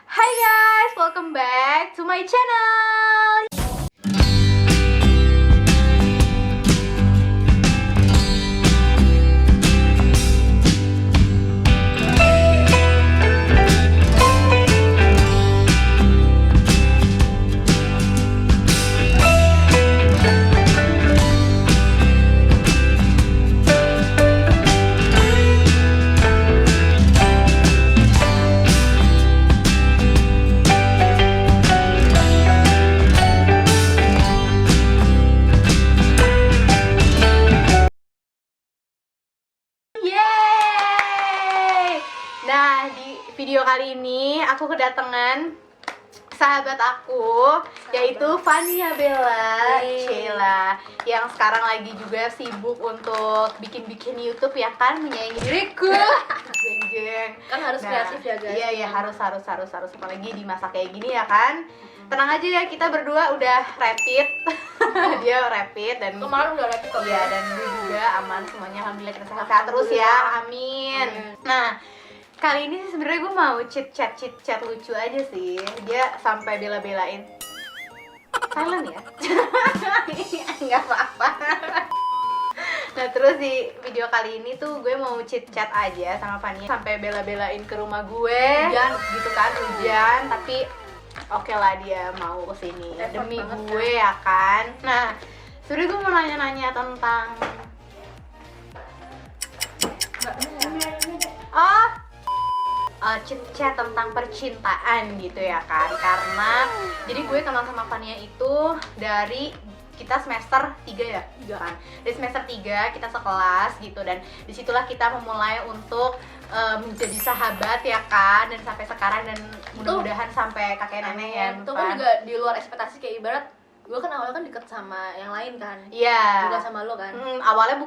Hi guys, welcome back to my channel. Yeay! Nah, di video kali ini aku kedatangan sahabat aku, yaitu Fania Bella Sheila, yang sekarang lagi juga sibuk untuk bikin-bikin YouTube ya kan, menyayangi diriku. Jeng-jeng. Kan harus kreatif ya guys. Iya harus apalagi di masa kayak gini ya kan. Tenang aja ya, kita berdua udah rapid. Dia rapid dan Kemarin udah rapid kok. ya, dan gue juga aman semuanya, alhamdulillah, kita sehat-sehat terus ya, amin. Nah, kali ini sih sebenarnya gue mau chit chat lucu aja sih. Dia sampai bela-belain silent ya. Nggak apa-apa. Nah, terus di video kali ini tuh gue mau chit chat aja sama Fania, sampai bela-belain ke rumah gue. Hujan gitu kan, hujan, tapi oke lah dia mau kesini demi gue ya kan. Nah, sebenernya gue mau nanya-nanya tentang chit-chat tentang percintaan gitu ya kan. Karena jadi gue kenal sama Fania itu dari kita semester 3 ya, kan. Dari semester 3 kita sekelas gitu, dan disitulah kita memulai untuk menjadi sahabat ya kan, dan sampai sekarang, dan mudah-mudahan sampai kakek nenek ya. Itu kan juga di luar ekspektasi, kayak ibarat gue kan awalnya kan deket sama yang lain kan. Iya. Bukan sama lo kan. Awalnya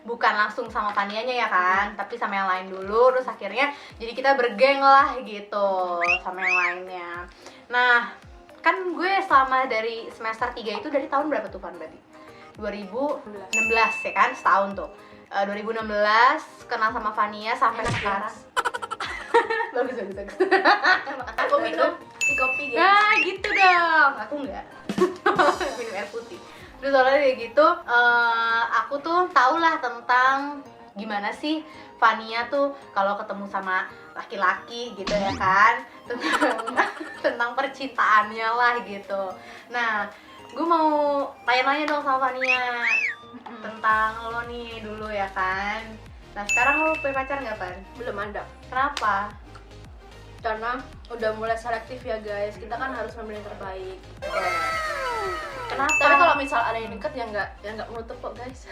bukan langsung sama Fanianya ya kan, tapi sama yang lain dulu, terus akhirnya jadi kita bergeng lah gitu sama yang lainnya. Nah, kan gue selama dari semester 3 itu dari tahun berapa tuh Fan berarti? 2016 ya kan, setahun tuh. 2016 kenal sama Fania sampai sekarang. bagus. Aku minum si kopi gitu. Nah gitu dong, aku enggak. Minum air putih. Terus soalnya kayak gitu, aku tuh tau lah tentang gimana sih Fania tuh kalau ketemu sama laki-laki gitu ya kan, tentang percintaannya lah gitu. Nah, gue mau tanya-tanya dong sama Fania tentang lo nih dulu ya kan. Nah, sekarang lo punya pacar nggak, Pan? Belum ada. Kenapa? Karena udah mulai selektif ya guys. Kita kan harus memilih yang terbaik. Kenapa? Tapi kalau misal ada yang deket ya nggak menutup kok guys.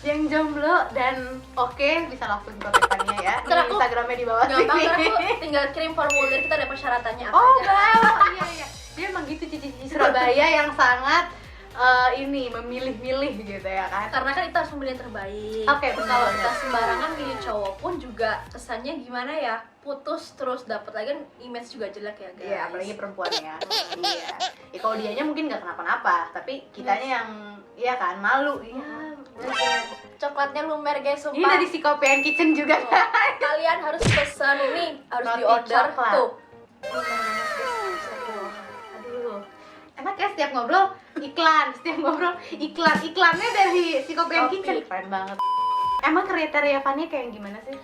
Yang jomblo dan oke, bisa langsung kontak ya. Ntar Di aku- Instagramnya di bawah Gampang sini. kan, aku tinggal kirim formulir, kita ada persyaratannya apa Oh, aja. iya. Dia emang gitu cici-cici Surabaya yang sangat ini memilih-milih gitu ya kan. Karena kan kita harus memilih yang terbaik. Oke, betul. Kalau kita sembarangan milih cowok pun juga kesannya gimana ya, putus terus dapat lagi kan image juga jelek ya guys. Iya, apalagi perempuannya. Iya. Ya, kalau dianya mungkin nggak kenapa-napa, tapi kitanya yang iya kan malu. Iya. Coklatnya lumer guys, sumpah. Ini dari si Kopian Kitchen juga Tuh, kan. kalian harus pesan ini, harus Roti diorder coklat. tuh. Aduh. Enak ya setiap ngobrol iklannya dari si Kopian Kopi. Kitchen. Keren banget. Emang kriteria Fania kayak gimana sih?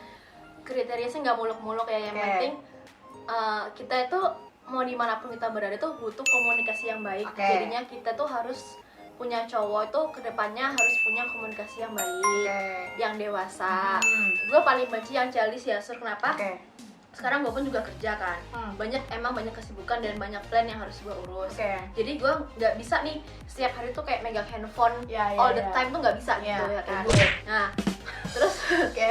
Kriterianya sih nggak muluk-muluk ya, yang Oke. penting kita itu mau dimanapun kita berada tuh butuh komunikasi yang baik. Oke. Jadinya kita tuh harus punya cowok itu kedepannya harus punya komunikasi yang baik, yang dewasa. Gue paling benci yang childish ya, Sur. Kenapa? Oke. Sekarang gue pun juga kerja kan, banyak kesibukan dan banyak plan yang harus gue urus. Oke. Jadi gue nggak bisa nih setiap hari tuh kayak megang handphone Ya, all the time tuh nggak bisa Ya, gitu ya kan. kayak gue. Nah, terus Oke,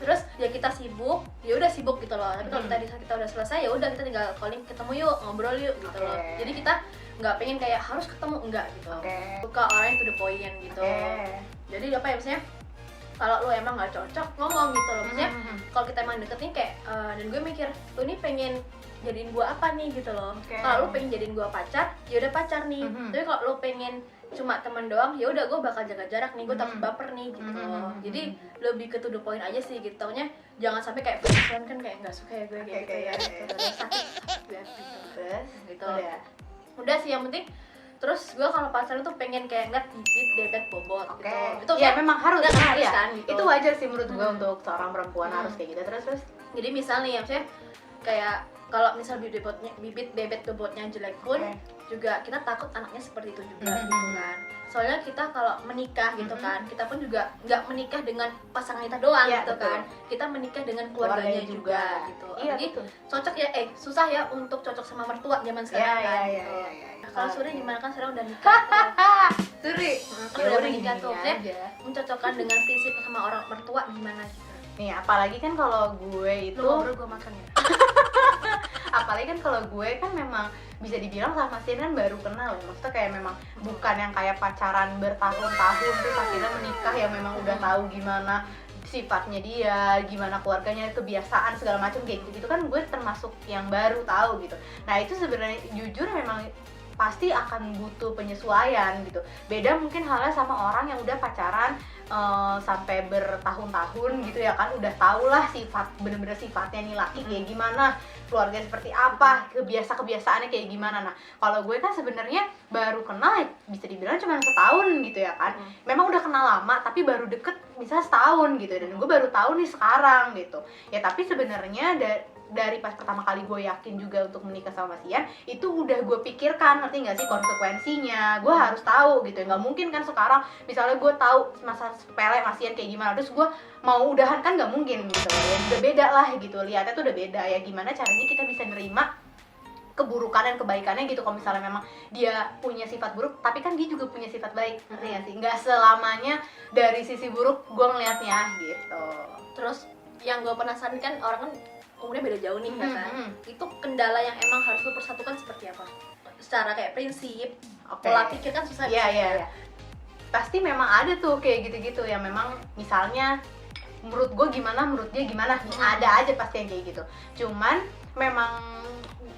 terus ya kita sibuk, ya udah sibuk gitu loh. Tapi kalau kita udah selesai ya udah kita tinggal calling, ketemu yuk, ngobrol yuk gitu loh. Oke. Jadi kita nggak pengen kayak harus ketemu, enggak gitu. Oke. Suka orang yang to the point gitu. Oke. Jadi apa ya, misalnya kalau lo emang nggak cocok ngomong gitu loh, maksudnya kalau kita emang deket nih kayak dan gue mikir lo ini pengen jadiin gue apa nih gitu loh. Kalau lo pengen jadiin gue pacar, ya udah pacar nih. Tapi kalau lo pengen cuma temen doang, ya udah gue bakal jaga jarak nih, gue takut baper nih gitu loh. Jadi lebih ke to the point aja sih gitu. Taunya jangan sampai kayak friendzone kan kayak nggak suka ya gue kayak gitu ya. Udah sakit gitu. Udah sih yang penting. Terus gue kalau pacaran tuh pengen kayak ngeliat bibit bebet bobot gitu. Itu ya memang harus ya. Kan, gitu. Itu wajar sih menurut gue untuk seorang perempuan harus kayak gitu. Terus jadi misal nih ya, maksudnya kayak kalau misal bibit bebet bobotnya jelek pun juga kita takut anaknya seperti itu juga gitu kan. Soalnya kita kalau menikah gitu kan, kita pun juga nggak menikah dengan pasangan kita doang gitu kan. Kita menikah dengan keluarganya juga gitu. Jadi cocok ya susah ya untuk cocok sama mertua zaman sekarang kan. Kalau Suri gimana kan sekarang udah nikah. Suri udah menikah tuh, mencocokkan dengan prinsip sama orang mertua gimana gitu. Nih apalagi kan kalau gue itu gue makan ya. Apalagi kan kalau gue kan memang bisa dibilang sama Sin kan baru kenal ya, maksudnya kayak memang bukan yang kayak pacaran bertahun-tahun terus akhirnya menikah yang memang udah tahu gimana sifatnya dia, gimana keluarganya, kebiasaan segala macam kayak gitu kan gue termasuk yang baru tahu gitu. Nah itu sebenarnya jujur memang pasti akan butuh penyesuaian gitu. Beda mungkin halnya sama orang yang udah pacaran sampai bertahun-tahun gitu ya kan, udah tau lah sifat, bener-bener sifatnya nih laki kayak gimana, keluarga seperti apa, kebiasaannya kayak gimana. Nah kalau gue kan sebenarnya baru kenal ya bisa dibilang cuma setahun gitu ya kan. Memang udah kenal lama tapi baru deket bisa setahun gitu, dan gue baru tahu nih sekarang gitu ya. Tapi sebenarnya dari pas pertama kali gue yakin juga untuk menikah sama Mas Ian, itu udah gue pikirkan, ngerti nggak sih konsekuensinya, gue harus tahu gitu ya. Nggak mungkin kan sekarang misalnya gue tahu masa sepele Mas Ian kayak gimana terus gue mau udahan, kan nggak mungkin gitu ya. Udah beda lah gitu, lihatnya tuh udah beda ya. Gimana caranya kita bisa nerima keburukan dan kebaikannya gitu. Kalau misalnya memang dia punya sifat buruk tapi kan dia juga punya sifat baik, ngerti nggak sih? Nggak selamanya dari sisi buruk gue ngelihatnya gitu. Terus yang gue penasaran kan orang kan umurnya beda jauh nih ya kan. Itu kendala yang emang harus lo persatukan seperti apa? Secara kayak prinsip, pola pikir kan susah. Iya. Pasti memang ada tuh kayak gitu-gitu yang memang misalnya menurut gue gimana, menurut dia gimana, ada aja pasti yang kayak gitu. Cuman memang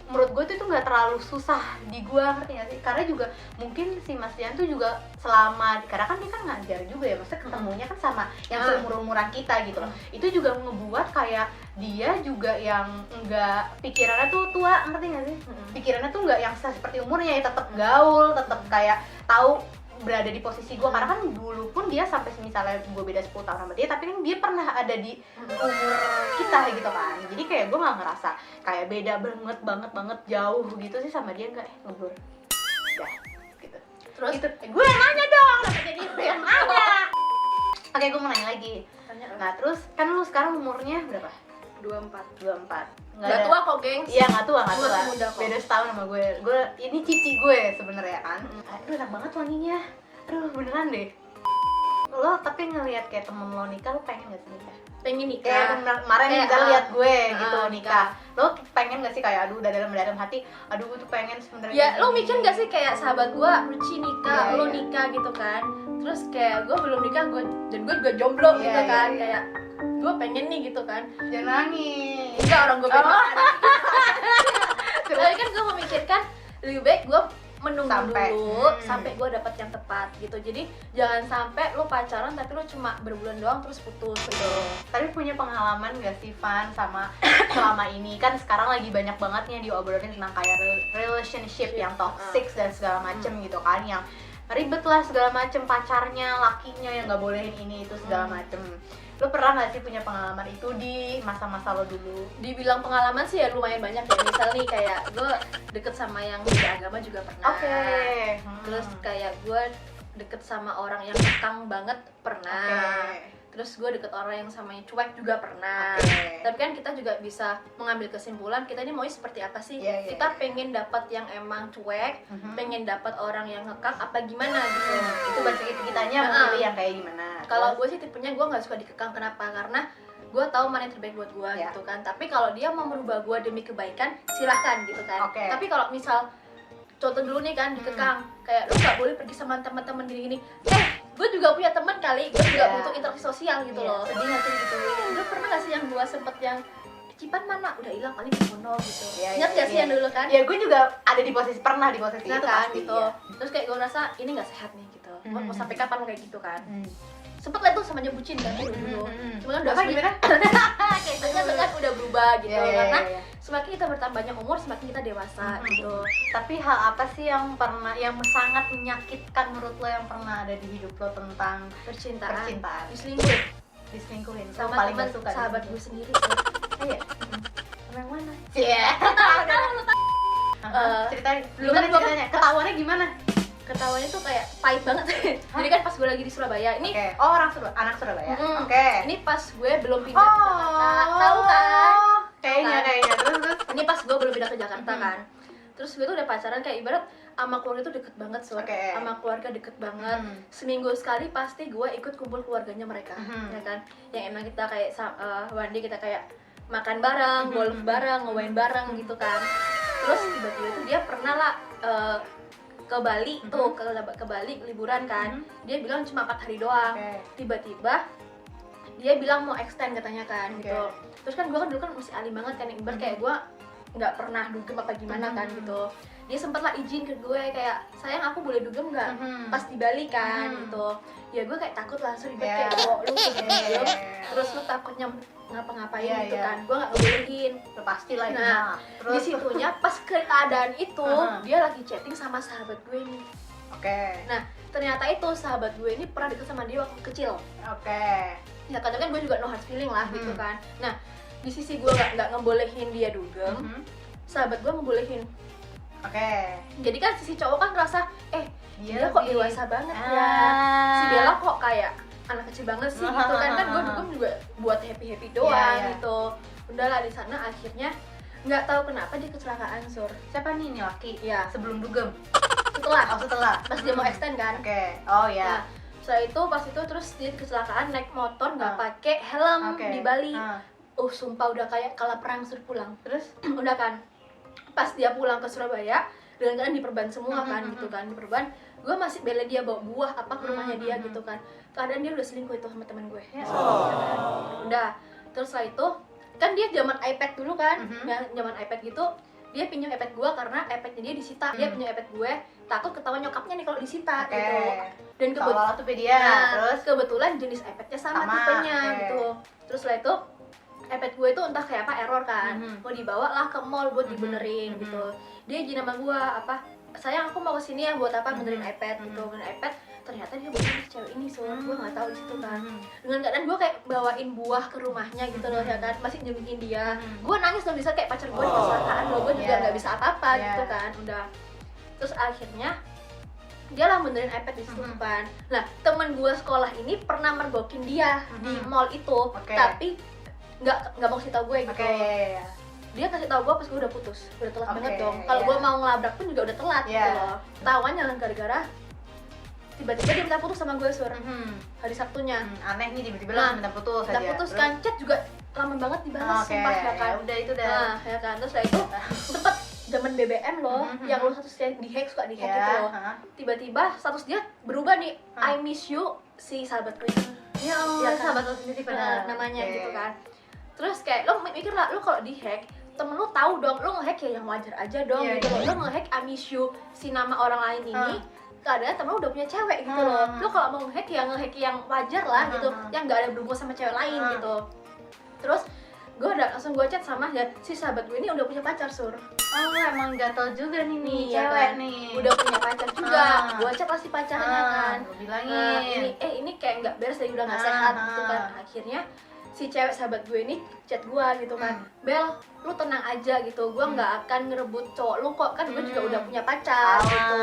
menurut gue itu nggak terlalu susah di gue, ngerti nggak sih? Karena juga mungkin si Mas Dian tuh juga selama, karena kan dia kan ngajar juga ya, maksudnya ketemunya kan sama yang seumur-umuran kita gitu loh. Itu juga ngebuat kayak dia juga yang nggak, pikirannya tuh tua, ngerti nggak sih? Pikirannya tuh nggak yang seperti umurnya ya, tetap gaul, tetap kayak tahu berada di posisi gue. Karena kan dulu pun dia sampai misalnya gue beda 10 tahun sama dia, tapi kan dia pernah ada di umur kita gitu kan. Jadi kayak gue nggak ngerasa kayak beda banget jauh gitu sih sama dia, nggak ngobrol ya gitu. Terus gitu. Gue yang nanya dong, jadi gue yang nanya. Oke, gue mau nanya lagi. Nah terus kan lu sekarang umurnya berapa? 24. Nggak tua kok, gengs. Iya, nggak tua. Beda setahun sama gue. Ini cici gue sebenarnya kan. Aduh, enak banget wanginya. Aduh, beneran deh. Lo tapi ngelihat kayak temen lo nikah, lo pengen nggak sih nikah? Pengen nikah. Kayak kemarin misalnya lihat gue gitu nikah. Lo pengen nggak sih kayak aduh udah dalam hati, aduh gue tuh pengen sebenarnya. Ya, lo mikir nggak sih kayak sahabat gue Ruci nikah, lo nikah gitu kan. Terus kayak gue belum nikah, dan gue juga jomblo gitu kan. Kayak gue pengen nih gitu kan. Jangan nangis. Enggak, orang gue pengen. Tapi kan gue memikirkan lebih baik gue menunggu dulu sampai gue dapat yang tepat gitu. Jadi jangan sampai lo pacaran tapi lo cuma berbulan doang terus putus gitu. Tapi punya pengalaman gak sih Van sama selama ini, kan sekarang lagi banyak banget nih diobrolin tentang kayak relationship yang toxic dan segala macem gitu kan, yang ribet lah segala macem, pacarnya, lakinya yang nggak bolehin ini itu segala macem. Lo pernah nggak sih punya pengalaman itu di masa-masa lo dulu? Dibilang pengalaman sih ya lumayan banyak ya. Misal nih kayak gue deket sama yang beda agama juga pernah. Terus kayak gue deket sama orang yang kekang banget pernah. Terus gue deket orang yang sama yang cuek juga pernah. Tapi kan kita juga bisa mengambil kesimpulan kita ini maunya seperti apa sih. Kita pengen dapat yang emang cuek, pengen dapat orang yang ngekang apa gimana gitu. Itu bagi kitanya memilih yang kayak gimana. Kalau gue sih tipenya gue nggak suka dikekang. Kenapa? Karena gue tahu mana yang terbaik buat gue gitu kan. Tapi kalau dia mau merubah gue demi kebaikan silahkan gitu kan. Tapi kalau misal contoh dulu nih kan dikekang, kayak lu nggak boleh pergi sama teman-teman gini-gini, gue juga punya teman kali, gue juga butuh interaksi sosial gitu loh. Sedih nggak sih gitu? Lu pernah gak sih yang gue sempet yang Cipan mana udah hilang paling di Mono gitu. Iya, Ingat gak sih yang dulu kan? Ya gue juga ada di posisi, pernah di posisi Nah itu kan pasti, gitu. ya. Terus kayak gue ngerasa ini gak sehat nih gitu. Mau sampai kapan lo kayak gitu kan? Hmm. Sempet lah tuh sama dia bucin kan dulu. Cuma kan udah Apa gimana? kayak itu kan udah berubah gitu. Karena Iya. semakin kita bertambah banyak umur, semakin kita dewasa gitu. Tapi hal apa sih yang sangat menyakitkan menurut lo yang pernah ada di hidup lo tentang Percintaan. diselingkuhin? Diselingkuhin. Lo Sama paling teman gak suka sahabat gue sendiri sih. Iya. Sama yang mana? Iya. Eh, Ceritain. dulu Gimana kan gua ceritanya? Ketahuannya gimana? Ketawanya tuh kayak pahit banget. Jadi kan pas gue lagi di Surabaya, ini Oke. Oh, anak Surabaya. Mm-mm. Oke. ini pas gue belum pindah ke Jakarta. Tahu kan? Kayaknya. Terus. Ini pas gue belum pindah ke Jakarta Mhm. kan. Terus gue tuh udah pacaran kayak ibarat sama keluarga tuh deket banget, Sur. Oke. Sama keluarga deket banget. Mhm. Seminggu sekali pasti gue ikut kumpul keluarganya mereka, Mhm. ya kan? Yang emang kita kayak one day kita kayak makan bareng, golf bareng, nge-wine bareng gitu kan. Terus tiba-tiba tuh dia pernah lah ke Bali tuh, ke Bali liburan kan. Dia bilang cuma 4 hari doang. Oke. Tiba-tiba dia bilang mau extend katanya kan Oke. gitu. Terus kan gue kan dulu kan masih alim banget kan, ibarat kayak gue nggak pernah dugem apa gimana kan gitu. Dia sempet lah izin ke gue kayak, sayang aku boleh dugem nggak pas di Bali kan gitu. Ya gue kayak takut lah, ribet kayak lu dugem terus lu takutnya ngapa-ngapain Iya, gitu iya. kan. Gue nggak ngebolehin. Udah pasti lah itu. Nah, Terus. di situnya pas keadaan itu dia lagi chatting sama sahabat gue nih. Oke. Nah ternyata itu sahabat gue ini pernah deket sama dia waktu kecil. Oke. Ya kadang kan gue juga no hard feeling lah gitu kan. Nah di sisi gue nggak ngebolehin dia dugem, sahabat gue ngebolehin. Oke. Jadi kan sisi cowok kan ngerasa dia kok lebih- dewasa banget ya, si Bella kok kayak anak kecil banget sih gitu kan. Kan gue dugem juga buat happy doang Iya. gitu. Udahlah di sana akhirnya nggak tahu kenapa dia kecelakaan, Sur. Siapa nih ini laki? Iya. Sebelum dugem. Setelah Setelah. pas dia mau extend kan. Oke. Oh Nah, ya. setelah itu pas itu terus dia kecelakaan naik motor nggak pakai helm Oke. di Bali. Ah. Sumpah udah kayak kalah perang suruh pulang. Terus? Udah kan. Pas dia pulang ke Surabaya, dengan keadaan diperban semua kan gitu kan, diperban. Gue masih bela dia bawa buah apa ke rumahnya dia gitu kan. Keadaan dia udah selingkuh itu sama teman gue. Ya kan? Udah. Terus setelah itu kan dia zaman iPad dulu kan. Ya, zaman iPad gitu. Dia pinjam iPad gue karena iPadnya dia disita. Dia pinjam iPad gue, takut ketahuan nyokapnya nih kalau disita Oke. gitu. Dan Soal tuh dia. Nah, Terus. kebetulan jenis iPadnya sama tipenya oke. gitu. Terus setelah itu iPad gue itu entah kayak apa error kan, mau dibawa lah ke mall buat dibenerin gitu. Dia izin sama gue apa, sayang aku mau kesini ya buat apa benerin iPad gitu, benerin iPad. Ternyata dia benerin si cewek ini, soalnya gue nggak tahu di situ kan. Dengan keadaan gue kayak bawain buah ke rumahnya gitu loh ya kan, masih nyembuhin dia. Gue nangis dong bisa kayak pacar gue kecelakaan loh, gue juga nggak bisa apa-apa gitu kan. Udah, terus akhirnya dia lah benerin iPad di situ kan. Nah teman gue sekolah ini pernah mergokin dia di mall itu, tapi nggak mau kasih tau gue gitu. Dia kasih tau gue pas gue udah putus, udah telat banget dong. Kalau gue mau ngelabrak pun juga udah telat gitu loh. Tahuannya gara-gara tiba-tiba dia minta putus sama gue, Sur. Hari Sabtunya. Aneh nih tiba-tiba Nah, minta putus minta aja. putus kan, chat juga lama banget dibalas, sumpah ya kan. Udah itu dah. Nah, ya kan. Terus setelah itu sempet zaman BBM loh, yang lo statusnya di-hack, suka di-hack gitu loh. Tiba-tiba status dia berubah nih, I miss you si sahabat gue ini. Ya Allah, Ya kan? sahabat lo sendiri pada Namanya gitu kan. Terus kayak lo mikir lah, lo kalau di-hack temen lo tahu dong, lo nge-hack ya yang wajar aja dong gitu loh. Lo nge-hack I miss you si nama orang lain ini, keadaan temen lo udah punya cewek gitu loh. Lo kalau mau nge-hack ya nge-hack yang wajar lah gitu, yang nggak ada berhubungan sama cewek lain gitu. Terus gue langsung gue chat sama ya si sahabat gue ini udah punya pacar, Sur. Oh, emang gatel juga nih ya cewek kan? nih. Udah punya pacar juga. Gue chat pasti pacarnya kan. Lo bilangin. Ini kayak nggak beres deh, udah nggak sehat gitu kan. Akhirnya si cewek sahabat gue ini chat gue gitu kan, Bel, lu tenang aja gitu, gue nggak akan ngerebut cowok lu kok, kan gue juga udah punya pacar gitu.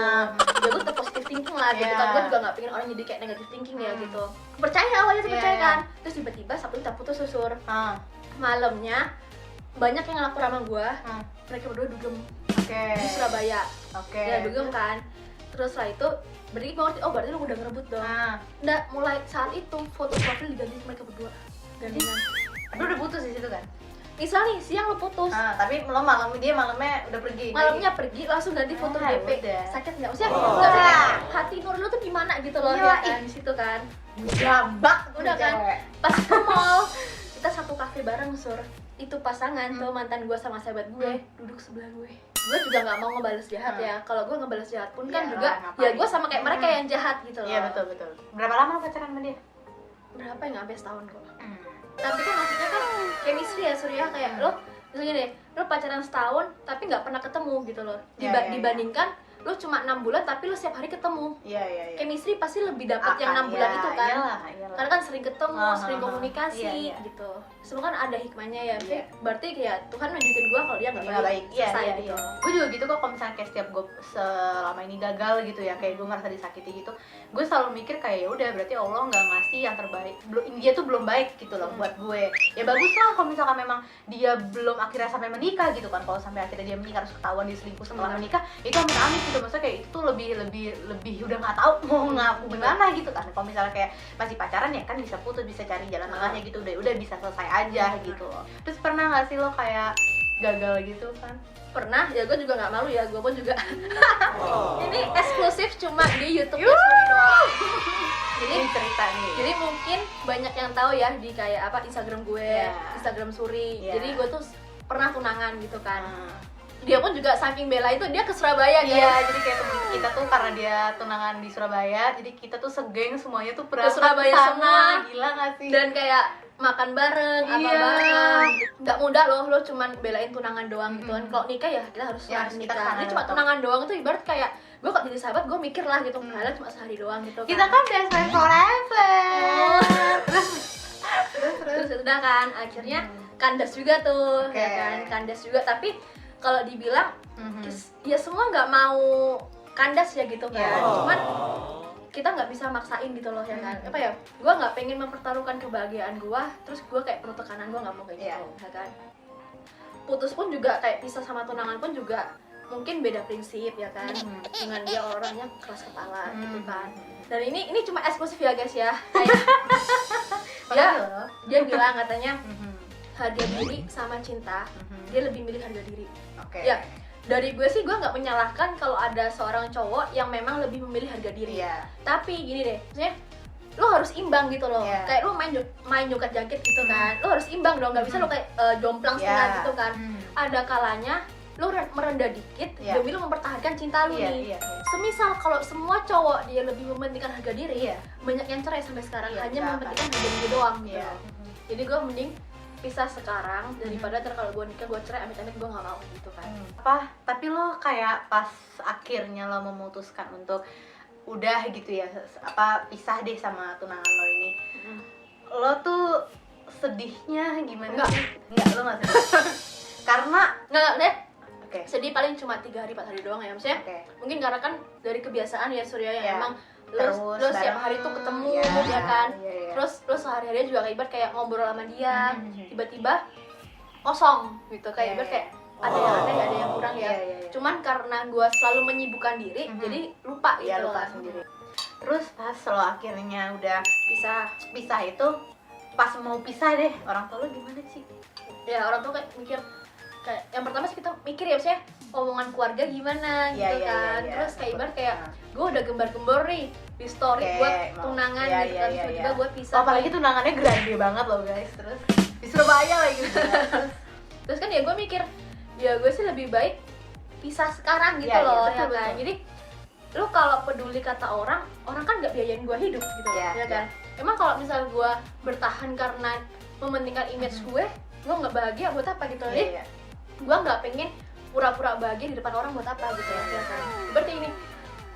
Ya gue tetap positive thinking lah gitu kan, gue juga nggak pengen orang jadi kayak negative thinking ya gitu. Percaya awalnya tuh percaya kan, terus tiba-tiba Sabtu kita putus, Susur. Malamnya banyak yang ngelapor sama gue, mereka berdua dugem di Surabaya. Ya dugem kan, terus setelah itu berarti gue ngerti, oh berarti lu udah ngerebut dong. Nah mulai saat itu foto profil diganti mereka berdua gantian. Lu udah putus di situ kan? misal nih siang lo putus, tapi dia malamnya udah pergi. malamnya pergi langsung ganti foto DP, udah. sakit nggak? Maksudnya nggak sih, kayak hati nurani lo tuh gimana gitu loh, Iya, ya kan di situ kan. Jambak Udah kan, pas ke mall kita satu kafe bareng Sur, itu pasangan tuh mantan gue sama sahabat gue duduk sebelah gue juga nggak mau ngebales jahat ya, kalau gue ngebales jahat pun kan juga ya gue sama kayak mereka yang jahat gitu loh. Iya betul. Berapa lama lo pacaran sama dia? Berapa ya, nggak sampai setahun kok. Tapi kan maksudnya kan chemistry ya Surya, kayak lo misalnya deh lo pacaran setahun tapi nggak pernah ketemu gitu loh, dibandingkan lo cuma 6 bulan tapi lo setiap hari ketemu. Iya. Chemistry pasti lebih dapat yang 6 bulan itu kan. Iyalah. Karena kan sering ketemu, sering komunikasi iya. gitu. Semua kan ada hikmahnya ya. Berarti ya Tuhan nunjukin gue kalau dia nggak baik. Selesai gitu. Gue juga gitu kok, kalau misalnya kayak setiap gue selama ini gagal gitu ya, kayak gue ngerasa disakiti gitu, gue selalu mikir kayak ya udah berarti Allah nggak ngasih yang terbaik. Dia tuh belum baik gitu loh buat gue. Ya bagus lah kalau misalkan memang dia belum akhirnya sampai menikah gitu kan. Kalau sampai akhirnya dia menikah terus ketahuan dia selingkuh setelah menikah, itu amit-amit gitu. Maksudnya kayak itu tuh lebih udah nggak tahu mau ngaku gimana gitu kan. Kalau misalnya kayak masih pacaran ya kan bisa putus, bisa cari jalan tengahnya gitu, udah bisa selesai aja gitu loh. Terus pernah nggak sih lo kayak gagal gitu kan? Pernah, ya gue juga nggak malu ya, gue pun juga. Ini eksklusif cuma di YouTube-nya Suri doang. Jadi cerita nih. Jadi mungkin banyak yang tahu ya di kayak apa Instagram gue, Instagram Suri. Jadi gue tuh pernah tunangan gitu kan. Dia pun juga saking bela itu dia ke Surabaya guys. Iya, jadi kayak temen kita tuh karena dia tunangan di Surabaya, jadi kita tuh segeng semuanya tuh ke Surabaya semua. Gila gak sih? Dan kayak makan bareng, apa bareng. Nggak mudah loh, lo cuman belain tunangan doang gitu kan. Kalau nikah ya kita harus nikah. Ini cuma tunangan doang tuh ibarat kayak gue kok jadi sahabat gue mikir lah gitu, padahal cuma sehari doang gitu kan. Kita kan best friend forever. Terus udah kan akhirnya kandas juga tuh, ya kan, kandas juga. Tapi kalau dibilang ya semua nggak mau kandas ya gitu kan. Cuman kita nggak bisa maksain gitu loh ya kan. Apa ya, gue nggak pengen mempertaruhkan kebahagiaan gue terus gue kayak perlu tekanan, gue nggak mau kayak gitu ya kan. Putus pun juga kayak pisah sama tunangan pun juga mungkin beda prinsip ya kan. Dengan dia orangnya keras kepala gitu kan. Dan ini cuma eksklusif ya guys ya. Kayak dia bilang katanya harga diri sama cinta, dia lebih milih harga diri. Ya, dari gue sih gue nggak menyalahkan kalau ada seorang cowok yang memang lebih memilih harga diri. Tapi gini deh, maksudnya lo harus imbang gitu loh. Kayak lo main joget jangkit gitu kan, lo harus imbang dong, nggak bisa lo kayak jomplang setengah gitu kan. Ada kalanya lo merendah dikit demi lo mempertahankan cinta lo nih. Semisal kalau semua cowok dia lebih mementingkan harga diri, banyak yang cerai sampai sekarang hanya mementingkan harga diri doang gitu. Jadi gue mending pisah sekarang daripada ntar kalau gue nikah gue cerai, amit-amit gue nggak mau gitu kan. Tapi lo kayak pas akhirnya lo memutuskan untuk udah gitu ya, pisah deh sama tunangan lo ini, lo tuh sedihnya gimana? Enggak, lo nggak sedih. Karena nggak deh. Sedih paling cuma 3 hari 4 hari doang ya, maksudnya mungkin karena kan dari kebiasaan ya Surya yang emang lo setiap hari tuh ketemu ya kan. Terus lo sehari-hari juga kayak kayak ngobrol sama dia, tiba-tiba kosong gitu, kayak kayak ada yang aneh, ada yang kurang ya. Cuman karena gue selalu menyibukkan diri, jadi lupa gitu. Lupa sendiri. Terus pas lo akhirnya udah pisah itu, pas mau pisah deh, orang tua lo gimana sih? Ya orang tua kayak mikir, kayak yang pertama sih kita mikir ya maksudnya omongan keluarga gimana gitu kan. Terus kayak ibarat kayak gue udah gembar-gembor nih di story buat tunangan gitu kan, tiba-tiba gue pisah. Apalagi tunangannya gede banget loh guys, terus di Surabaya lagi gitu. Terus kan ya gue mikir, ya gue sih lebih baik pisah sekarang gitu loh ya kan. Jadi lu kalau peduli kata orang kan nggak biayain gue hidup gitu ya kan. Emang kalau misal gue bertahan karena mementingkan image gue nggak bahagia buat apa gitu. Jadi gue nggak pengen pura-pura bahagia di depan orang buat apa gitu ya kan. Berarti ini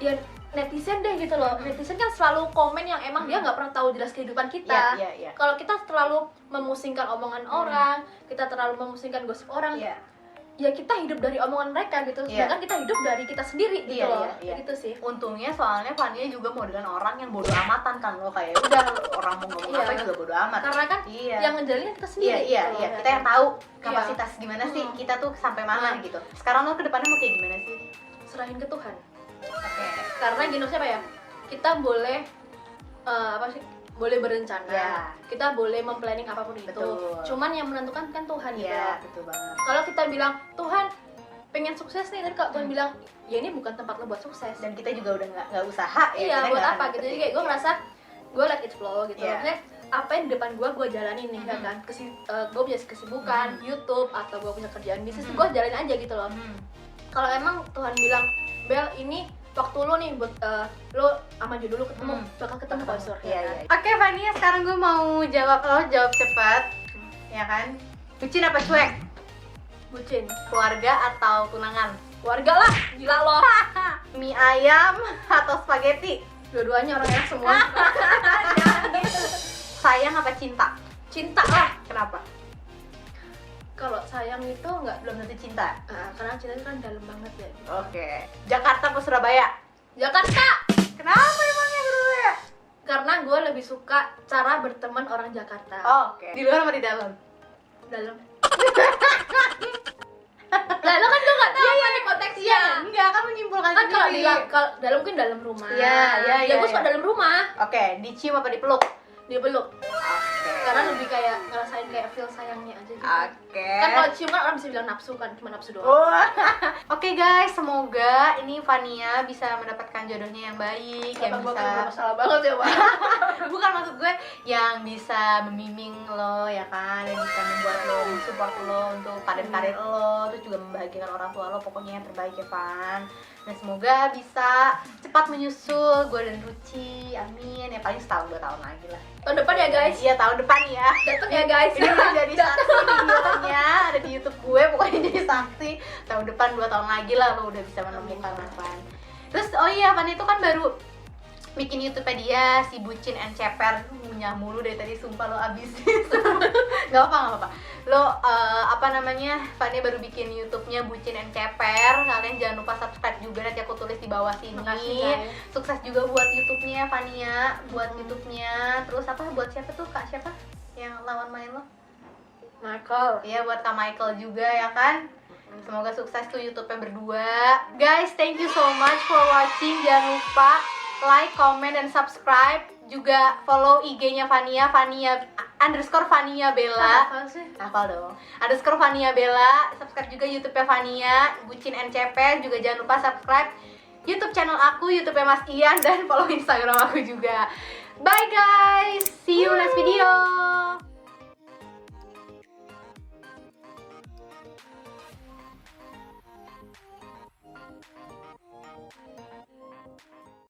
ya netizen deh gitu loh. Netizen kan selalu komen yang emang dia nggak pernah tahu jelas kehidupan kita. Kalau kita terlalu memusingkan omongan orang, kita terlalu memusingkan gosip orang, ya kita hidup dari omongan mereka gitu. Sedangkan kita hidup dari kita sendiri gitu loh. Gitu sih. Untungnya soalnya Fania juga modelan orang yang bodoh amatan kan lo, kayak udah orang mau ngomong apa juga bodoh amat. Karena kan yang ngejalin kita sendiri. Kita yang tahu kapasitas gimana sih kita tuh sampai mana gitu. Sekarang lo kedepannya mau kayak gimana sih? Serahin ke Tuhan. Karena gini, siapa ya? Kita boleh boleh berencana, Ya. kita boleh memplanning apapun itu. Betul. Cuman yang menentukan kan Tuhan gitu. Iya, betul banget. Kalau kita bilang Tuhan pengen sukses nih, tapi kalau Tuhan bilang ya ini bukan tempat lo buat sukses. Dan kita juga udah nggak usaha ya. Iya, kita buat nggak apa akan gitu. Jadi dapetin. kayak gue merasa gue let it flow gitu. Iya. Maksudnya apa yang di depan gue jalanin nih kan. Gue punya kesibukan, YouTube atau gue punya kerjaan bisnis, gue jalanin aja gitu loh. Kalau emang Tuhan bilang, Bel ini waktu lo nih buat lo sama jodoh lo ketemu, bakal ketemu kok sur. Iya, iya. Oke, Fania, sekarang gue mau jawab cepat. Ya kan? Bucin apa cuek? Bucin, Keluarga atau tunangan? keluarga lah, gila lo. Mie ayam atau spaghetti? Dua-duanya orang enak semua. Sayang apa cinta? Cinta lah. Kenapa? Kalau sayang itu nggak, Belum tentu cinta. karena cinta itu kan dalam banget ya. Oke. Jakarta atau Surabaya? Jakarta. Kenapa emangnya Surabaya? Karena gue lebih suka cara berteman orang Jakarta. Oke. Di luar apa di dalam? Dalam. Lah lo kan gue nggak tahu apa nih konteksnya. Enggak, kan menyimpulkan Kan kalau sendiri. kalau dalam mungkin dalam rumah. Iya, iya, Ya gue iya, suka iya. dalam rumah. Oke, dicium apa dipeluk? Dipeluk. Oke. Karena lebih kayak ngerasain kayak feel sayangnya aja gitu. Oke. Kan kalau cium kan orang bisa bilang nafsu kan, cuma nafsu doang. Oh. Oke guys, semoga ini Fania bisa mendapatkan jodohnya yang baik, yang Gue bisa masalah banget ya, Pak. bukan maksud gue yang bisa membimbing lo ya kan, yang bisa membuat lo support lo untuk karir-karir lo, terus juga membahagiakan orang tua lo, pokoknya yang terbaik ya Van. Dan semoga bisa cepat menyusul gue dan Ruci, amin. Ya paling setahun 2 tahun lagi lah. Tahun depan ya guys. Iya, tahun depan ya. Dateng ya guys. Ini udah jadi saksi di YouTube-nya, ada di YouTube gue, pokoknya jadi saksi. Tahun depan 2 tahun lagi lah lo udah bisa menemukan Van. Terus oh iya, Van itu kan baru bikin YouTube-nya dia, si Bucin and Ceper. Ngunyah mulu dari tadi, sumpah lo abisin. Gak apa-apa. Lo Fania baru bikin YouTube-nya Bucin and Ceper. Kalian jangan lupa subscribe juga, nanti aku tulis di bawah sini. Makasih, guys. Sukses juga buat YouTube-nya Fania, buat YouTube-nya. Terus apa buat siapa tuh? Kak siapa? Yang lawan main lo? Michael. Iya, buat Kak Michael juga ya kan. Semoga sukses tuh YouTube-nya berdua. Guys, thank you so much for watching. Jangan lupa like, comment, dan subscribe. Juga follow IG-nya Fania _Fania Bella. Apa sih? Hafal dong. _Fania Bella. Subscribe juga YouTube-nya Fania, Bucin and Ceper. Juga jangan lupa subscribe YouTube channel aku, YouTube-nya Mas Ian, dan follow Instagram aku juga. Bye guys. See you next video.